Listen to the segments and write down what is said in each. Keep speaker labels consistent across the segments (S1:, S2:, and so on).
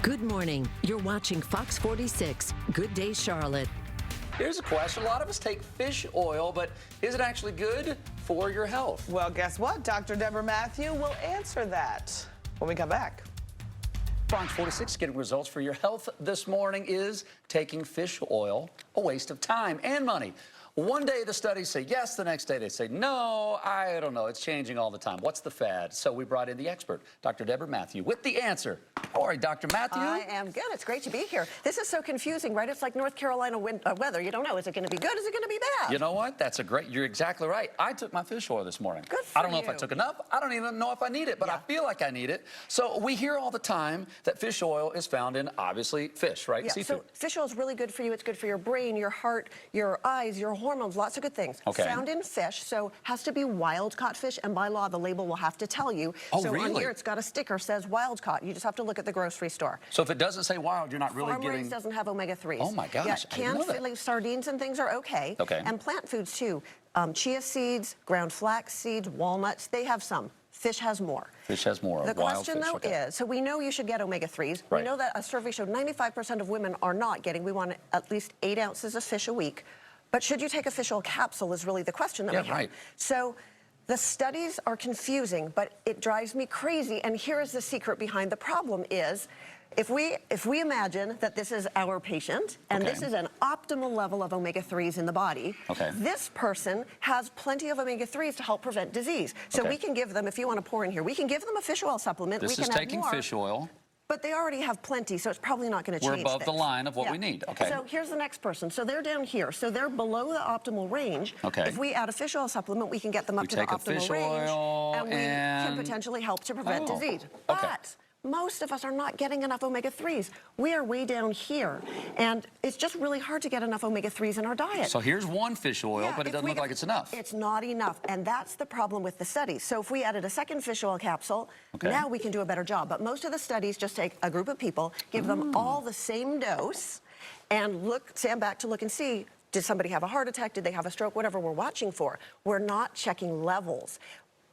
S1: Good morning. You're watching Fox 46. Good day, Charlotte.
S2: Here's a question. A lot of us take fish oil, but is it actually good for your health?
S3: Well, guess what? Dr. Deb Matthew will answer that when we come back.
S2: Fox 46 getting results for your health this morning is taking fish oil a waste of time and money. One day the studies say yes, the next day they say no. I don't know. It's changing all the time. What's the fad? So we brought in the expert, Dr. Deb Matthew, with the answer. All right, Dr. Matthew.
S4: I am good. It's great to be here. This is so confusing, right? It's like North Carolina weather. You don't know. Is it going to be good? Is it going to be bad?
S2: You know what? You're exactly right. I took my fish oil this morning.
S4: Good for
S2: I don't know
S4: you.
S2: if I took enough. I don't even know if I need it, but
S4: Yeah.
S2: I feel like I need it. So we hear all the time that fish oil is found in, obviously, fish, right?
S4: Yeah,
S2: Seafood.
S4: so fish oil is really good for you. It's good for your brain, your heart, your eyes, your hormones, lots of good things.
S2: Okay.
S4: Found in fish, so has to be wild-caught fish, and by law, the label will have to tell you.
S2: Oh,
S4: so
S2: really?
S4: on here, it's got a sticker says wild-caught. You just have to look at the grocery store.
S2: So if it doesn't say wild, you're not really
S4: Farm
S2: getting...
S4: raised doesn't have omega-3s.
S2: Oh, my gosh,
S4: Yeah,
S2: I didn't
S4: canned
S2: know that.
S4: fillet sardines and things are okay.
S2: Okay.
S4: And plant foods, too. Chia seeds, ground flax seeds, walnuts, they have some. Fish has more.
S2: Fish has more.
S4: The
S2: wild
S4: question,
S2: fish,
S4: though,
S2: okay.
S4: is, so we know you should get omega-3s.
S2: Right.
S4: We know that a survey showed 95% of women are not getting. We want at least 8 ounces of fish a week. But should you take a fish oil capsule is really the question that we have.
S2: right.
S4: So the studies are confusing, but it drives me crazy. And here is the secret behind the problem is, if we imagine that this is our patient, and
S2: Okay.
S4: this is an optimal level of omega-3s in the body,
S2: Okay.
S4: this person has plenty of omega-3s to help prevent disease. So
S2: Okay.
S4: we can give them, if you want to pour in here, we can give them a fish oil supplement.
S2: This
S4: we
S2: is
S4: can add
S2: taking
S4: more,
S2: fish oil.
S4: but they already have plenty, so it's probably not going to change
S2: We're above the
S4: things.
S2: line of what
S4: Yeah.
S2: we need. Okay.
S4: So here's the next person. So they're down here. So they're below the optimal range.
S2: Okay.
S4: If we add a fish oil supplement, we can get them up
S2: We
S4: to the
S2: take a
S4: optimal
S2: fish
S4: range,
S2: oil
S4: and we can
S2: and-
S4: potentially help to prevent
S2: Oh,
S4: disease.
S2: okay.
S4: But most of us are not getting enough omega-3s. We are way down here, and it's just really hard to get enough omega-3s in our diet.
S2: So here's one fish oil,
S4: Yeah,
S2: but it
S4: if
S2: doesn't
S4: we
S2: look like it's enough.
S4: It's not enough, and that's the problem with the studies. So if we added a second fish oil capsule,
S2: Okay.
S4: now we can do a better job. But most of the studies just take a group of people, give them all the same dose, and stand back to look and see, did somebody have a heart attack? Did they have a stroke? Whatever we're watching for. We're not checking levels.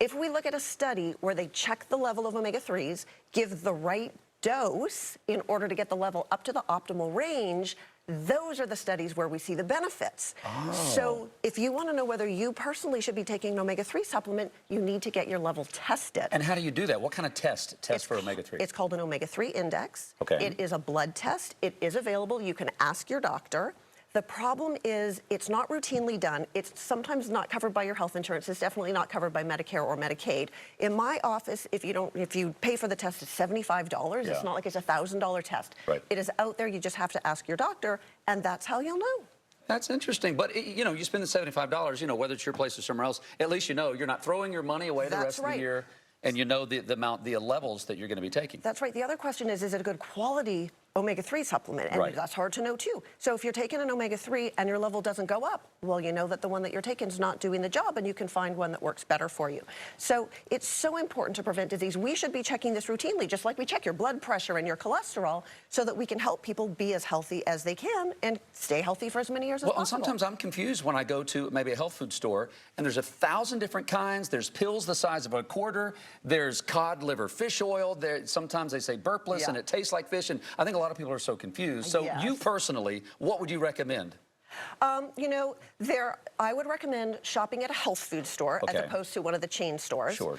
S4: If we look at a study where they check the level of omega-3s, give the right dose in order to get the level up to the optimal range, those are the studies where we see the benefits. So if you want to know whether you personally should be taking an omega-3 supplement, you need to get your level tested.
S2: And how do you do that? What kind of test for omega-3?
S4: It's called an omega-3 index.
S2: Okay.
S4: It is a blood test. It is available. You can ask your doctor. The problem is it's not routinely done. It's sometimes not covered by your health insurance. It's definitely not covered by Medicare or Medicaid. In my office, if you pay for the test, it's $75.
S2: Yeah.
S4: It's not like it's a $1,000 test.
S2: Right.
S4: It is out there. You just have to ask your doctor, and that's how you'll know.
S2: That's interesting. But, you know, you spend the $75, whether it's your place or somewhere else, at least you know you're not throwing your money away the
S4: That's
S2: rest of
S4: right.
S2: the year, and you know the levels that you're going to be taking.
S4: That's right. The other question is it a good quality omega-3 supplement? And
S2: Right.
S4: that's hard to know, too. So if you're taking an omega-3 and your level doesn't go up, well, you know that the one that you're taking is not doing the job, and you can find one that works better for you. So it's so important to prevent disease. We should be checking this routinely, just like we check your blood pressure and your cholesterol, so that we can help people be as healthy as they can and stay healthy for as many years as
S2: Well, and
S4: possible.
S2: sometimes I'm confused when I go to maybe a health food store, and there's 1,000 different kinds. There's pills the size of a quarter. There's cod liver fish oil. Sometimes they say burpless,
S4: Yeah.
S2: and it tastes like fish. And I think a lot of people are so confused. So
S4: Yes.
S2: you personally, what would you recommend?
S4: I would recommend shopping at a health food store as
S2: Okay.
S4: opposed to one of the chain stores.
S2: Sure.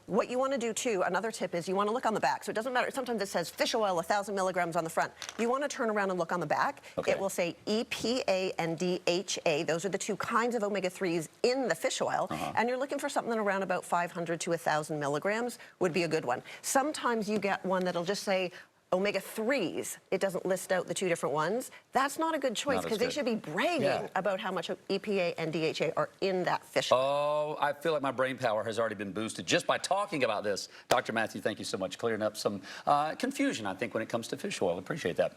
S4: What you want to do, too, another tip is you want to look on the back. So it doesn't matter. Sometimes it says fish oil, 1,000 milligrams on the front. You want to turn around and look on the back.
S2: Okay.
S4: It will say EPA and DHA. Those are the two kinds of omega-3s in the fish oil. And you're looking for something around about 500 to 1,000 milligrams would be a good one. Sometimes you get one that'll just say omega-3s. It doesn't list out the two different ones. That's not a good choice
S2: Not as
S4: because they
S2: good.
S4: should be bragging
S2: Yeah.
S4: about how much EPA and DHA are in that fish oil.
S2: Oh, I feel like my brain power has already been boosted just by talking about this. Dr. Matthew, thank you so much. Clearing up some confusion, I think, when it comes to fish oil. Appreciate that.